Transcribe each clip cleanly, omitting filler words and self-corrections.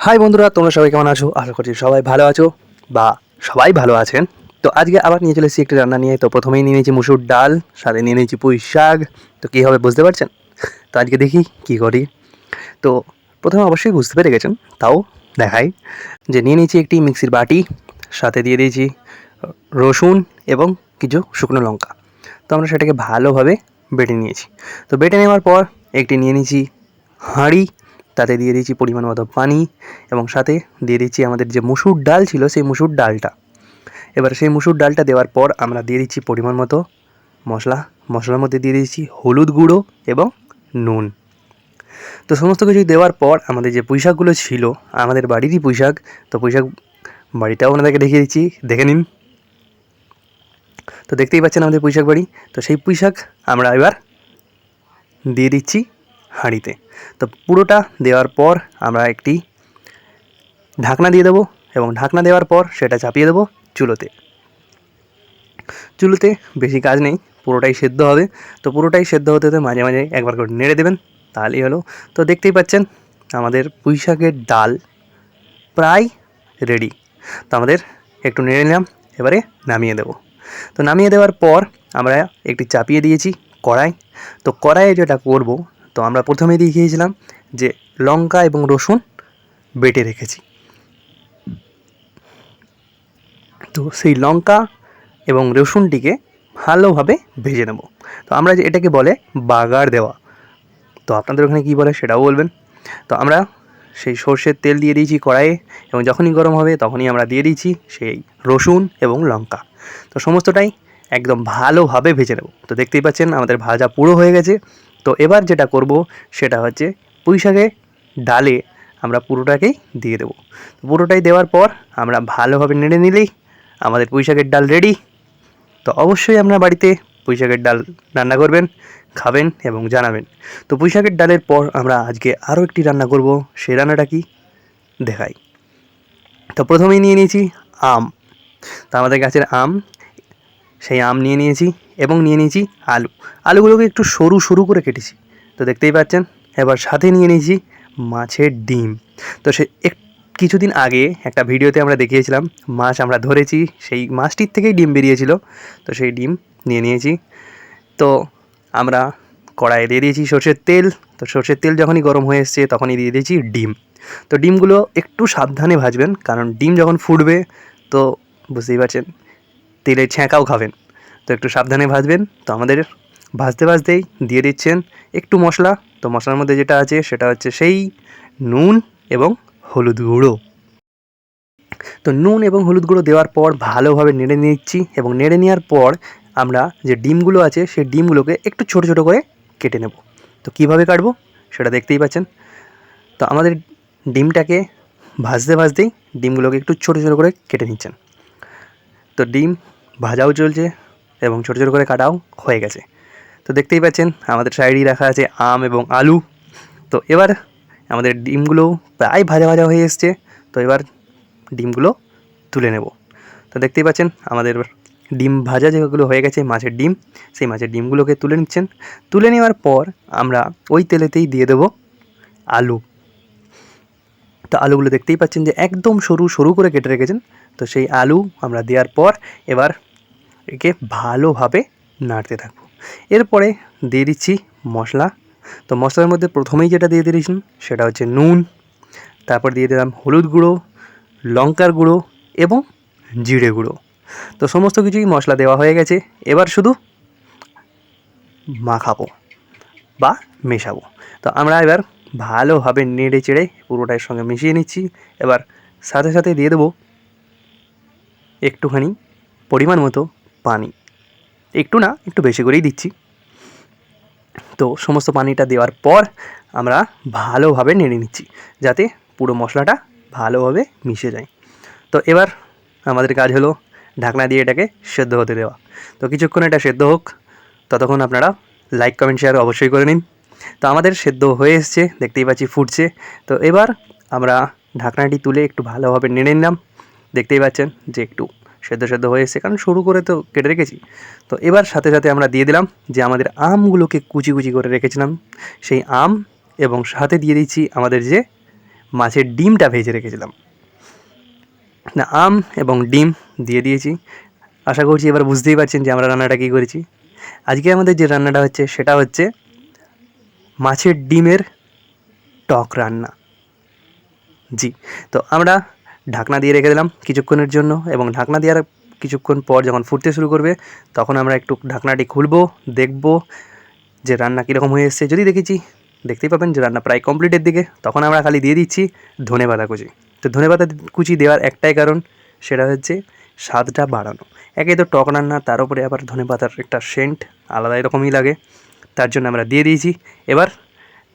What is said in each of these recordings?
High বন্ধুরা, তোমরা সবাই কেমন আছো? আশা করছি সবাই ভালো আছো বা সবাই ভালো আছেন। তো আজকে আবার নিয়ে চলে এসেছি একটি রান্না নিয়ে। তো প্রথমেই নিয়ে নিয়েছি মুসুর ডাল, সাথে নিয়ে নিয়েছি পুঁই শাক। তো কী হবে বুঝতে পারছেন? তো আজকে দেখি কী করি। তো প্রথমে অবশ্যই বুঝতে পেরে গেছেন, তাও দেখাই যে নিয়ে নিয়েছি একটি মিক্সির বাটি, সাথে দিয়ে দিয়েছি রসুন এবং কিছু শুকনো লঙ্কা। তো আমরা সেটাকে ভালোভাবে বেটে নিয়েছি। তো বেটে নেওয়ার পর একটি নিয়ে নিয়েছি হাঁড়ি, তাতে দিয়ে দিয়েছি পরিমাণ মতো পানি এবং সাথে দিয়ে দিচ্ছি আমাদের যে মুসুর ডাল ছিল সেই মুসুর ডালটা। এবার সেই মুসুর ডালটা দেওয়ার পর আমরা দিয়ে দিচ্ছি পরিমাণ মতো মশলা। মশলার মধ্যে দিয়ে দিচ্ছি হলুদ গুঁড়ো এবং নুন। তো সমস্ত কিছু দেওয়ার পর আমাদের যে পুঁইশাকগুলো ছিল, আমাদের বাড়িরই পুঁইশাক, তো পুঁইশাক বাড়িটাও আপনাদেরকে দেখিয়ে দিচ্ছি, দেখে নিন। তো দেখতেই পাচ্ছেন আমাদের পুঁইশাক বাড়ি। তো সেই পুঁইশাক আমরা এবার দিয়ে দিচ্ছি হাঁড়িতে। তো পুরোটা দেওয়ার পর আমরা একটি ঢাকনা দিয়ে দেবো এবং ঢাকনা দেওয়ার পর সেটা চাপিয়ে দেবো চুলোতে। চুলোতে বেশি কাজ নেই, পুরোটাই সেদ্ধ হবে। তো পুরোটাই সেদ্ধ হতে হতে মাঝে মাঝে একবার করে নেড়ে দেবেন, তাহলেই হলো। তো দেখতেই পাচ্ছেন আমাদের পুঁই শাকের ডাল প্রায় রেডি। তো আমাদের একটু নেড়ে নিলাম, এবারে নামিয়ে দেবো। তো নামিয়ে দেওয়ার পর আমরা একটি চাপিয়ে দিয়েছি কড়াই। তো কড়াইয়ে যেটা করব, তো আমরা প্রথমে দেখিয়েছিলাম যে লঙ্কা এবং রসুন বেটে রেখেছি। তো সেই লঙ্কা এবং রসুনটিকে ভালোভাবে ভেজে নেব। তো আমরা যে এটাকে বলে বাগার দেওয়া, তো আপনাদের ওখানে কী বলে সেটাও বলবেন। তো আমরা সেই সর্ষের তেল দিয়ে দিয়েছি কড়াইয়ে এবং যখনই গরম হবে তখনই আমরা দিয়ে দিয়েছি সেই রসুন এবং লঙ্কা। তো সমস্তটাই একদম ভালোভাবে ভেজে নেব। তো দেখতেই পাচ্ছেন আমাদের ভাজা পুরো হয়ে গেছে। তো এবার যেটা করব সেটা হচ্ছে পুঁই শাকের ডালে আমরা পুরোটাকেই দিয়ে দেবো। পুরোটাই দেওয়ার পর আমরা ভালোভাবে নেড়ে নিলেই আমাদের পুঁই শাকের ডাল রেডি। তো অবশ্যই আপনার বাড়িতে পুঁই শাকের ডাল রান্না করবেন, খাবেন এবং জানাবেন। তো পুঁই শাকের ডালের পর আমরা আজকে আরও একটি রান্না করব। সেই রান্নাটা কি দেখাই। তো প্রথমেই নিয়ে নিয়েছি আম। তো আমাদের গাছের আম, সেই আম নিয়ে নিয়েছি এবং নিয়ে নিয়েছি আলু। আলুগুলোকে একটু সরু সরু করে কেটেছি, তো দেখতেই পাচ্ছেন। এবার সাথে নিয়ে নিয়েছি মাছের ডিম। তো সে কিছুদিন আগে একটা ভিডিওতে আমরা দেখিয়েছিলাম মাছ আমরা ধরেছি, সেই মাছটির থেকেই ডিম বেরিয়েছিল। তো সেই ডিম নিয়ে নিয়েছি। তো আমরা কড়াইয়ে দিয়ে দিয়েছি সর্ষের তেল। তো সর্ষের তেল যখনই গরম হয়ে এসছে তখনই দিয়ে দিয়েছি ডিম। তো ডিমগুলো একটু সাবধানে ভাজবেন, কারণ ডিম যখন ফুটবে তো বুঝতেই পারছেন তেলের ছ্যাঁকাও খাবেন। তো একটু সাবধানে ভাজবেন। তো আমাদের ভাজতে ভাজতেই দিয়ে দিচ্ছেন একটু মশলা। তো মশলার মধ্যে যেটা আছে সেটা হচ্ছে সেই নুন এবং হলুদ গুঁড়ো। তো নুন এবং হলুদ গুঁড়ো দেওয়ার পর ভালোভাবে নেড়ে নিচ্ছি এবং নেড়ে নেওয়ার পর আমরা যে ডিমগুলো আছে সেই ডিমগুলোকে একটু ছোটো ছোটো করে কেটে নেব। তো কীভাবে কাটবো সেটা দেখতেই পাচ্ছেন। তো আমাদের ডিমটাকে ভাজতে ভাজতেই ডিমগুলোকে একটু ছোটো ছোটো করে কেটে নিচ্ছেন। তো ডিম ভাজাও চলছে এবং ছোটো ছোটো করে কাটাও হয়ে গেছে। তো দেখতেই পাচ্ছেন আমাদের সাইডেই রাখা আছে আম এবং আলু। তো এবার আমাদের ডিমগুলো প্রায় ভাজা ভাজা হয়ে এসছে। তো এবার ডিমগুলো তুলে নেব। তো দেখতেই পাচ্ছেন আমাদের ডিম ভাজা যেগুলো হয়ে গেছে মাছের ডিম, সেই মাছের ডিমগুলোকে তুলে নিচ্ছেন। তুলে নেওয়ার পর আমরা ওই তেলেতেই দিয়ে দেবো আলু। তো আলুগুলো দেখতেই পাচ্ছেন যে একদম সরু সরু করে কেটে রেখেছেন। তো সেই আলু আমরা দেওয়ার পর এবার একে ভালোভাবে নাড়তে থাকবো। এরপরে দিয়ে দিচ্ছি মশলা। তো মশলার মধ্যে প্রথমেই যেটা দিয়ে দিয়েছেন সেটা হচ্ছে নুন, তারপর দিয়ে দিলাম হলুদ গুঁড়ো, লঙ্কার গুঁড়ো এবং জিরে গুঁড়ো। তো সমস্ত কিছুই মশলা দেওয়া হয়ে গেছে। এবার শুধু মাখাবো বা মেশাবো। তো আমরা এবার ভালোভাবে নেড়ে চেড়ে পুরোটার সঙ্গে মিশিয়ে নিচ্ছি। এবার সাথে সাথে দিয়ে দেবো একটুখানি পরিমাণ মতো পানি। একটু না, একটু বেশি করেই দিচ্ছি। তো সমস্ত পানিটা দেওয়ার পর আমরা ভালোভাবে নেড়ে নিচ্ছি, যাতে পুরো মশলাটা ভালোভাবে মিশে যায়। তো এবার আমাদের কাজ হলো ঢাকনা দিয়ে এটাকে সেদ্ধ হতে দেওয়া। তো কিছুক্ষণ এটা সেদ্ধ হোক, ততক্ষণ আপনারা লাইক কমেন্ট শেয়ার অবশ্যই করে নিন। তো আমাদের সেদ্ধ হয়ে এসছে, দেখতেই পাচ্ছি ফুটছে। তো এবার আমরা ঢাকনাটি তুলে একটু ভালোভাবে নেড়ে নিলাম। দেখতেই পাচ্ছেন যে একটু সেদ্ধ সেদ্ধ হয়ে এসছে, কারণ সরু করে তো কেটে রেখেছি। তো এবার সাথে সাথে আমরা দিয়ে দিলাম যে আমাদের আমগুলোকে কুচি কুচি করে রেখেছিলাম সেই আম, এবং সাথে দিয়ে দিচ্ছি আমাদের যে মাছের ডিমটা ভেজে রেখেছিলাম। না, আম এবং ডিম দিয়ে দিয়েছি। আশা করছি এবার বুঝতেই পারছেন যে আমরা রান্নাটা কী করেছি। আজকে আমাদের যে রান্নাটা হচ্ছে সেটা হচ্ছে মাছের ডিমের টক রান্না। জি, তো আমরা ঢাকনা দিয়ে রেখে দিলাম কিছুক্ষণের জন্য, এবং ঢাকনা দেওয়ার কিছুক্ষণ পর যখন ফুটতে শুরু করবে তখন আমরা একটু ঢাকনাটি খুলবো, দেখব যে রান্না কীরকম হয়ে এসছে। যদি দেখেছি, দেখতেই পাবেন যে রান্না প্রায় কমপ্লিটের দিকে, তখন আমরা খালি দিয়ে দিচ্ছি ধনেপাতা কুচি। তো ধনেপাতা কুচি দেওয়ার একটাই কারণ, সেটা হচ্ছে স্বাদটা বাড়ানো। একে তো টক রান্না, তার উপরে আবার ধনেপাতার একটা সেন্ট আলাদা এরকমই লাগে, তার জন্য আমরা দিয়ে দিয়েছি। এবার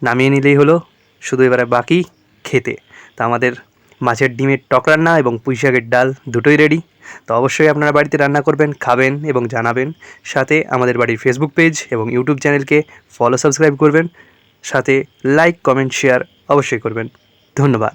নামিয়ে নিলেই হলো, শুধু এবারে বাকি খেতে। তা আমাদের মাছের ডিমের টক রান্না এবং পুঁই শাকের ডাল দুটোই রেডি। তো অবশ্যই আপনারা বাড়িতে রান্না করবেন, খাবেন এবং জানাবেন। সাথে আমাদের বাড়ির ফেসবুক পেজ এবং ইউটিউব চ্যানেলকে ফলো সাবস্ক্রাইব করবেন। সাথে লাইক, কমেন্ট, শেয়ার অবশ্যই করবেন। ধন্যবাদ।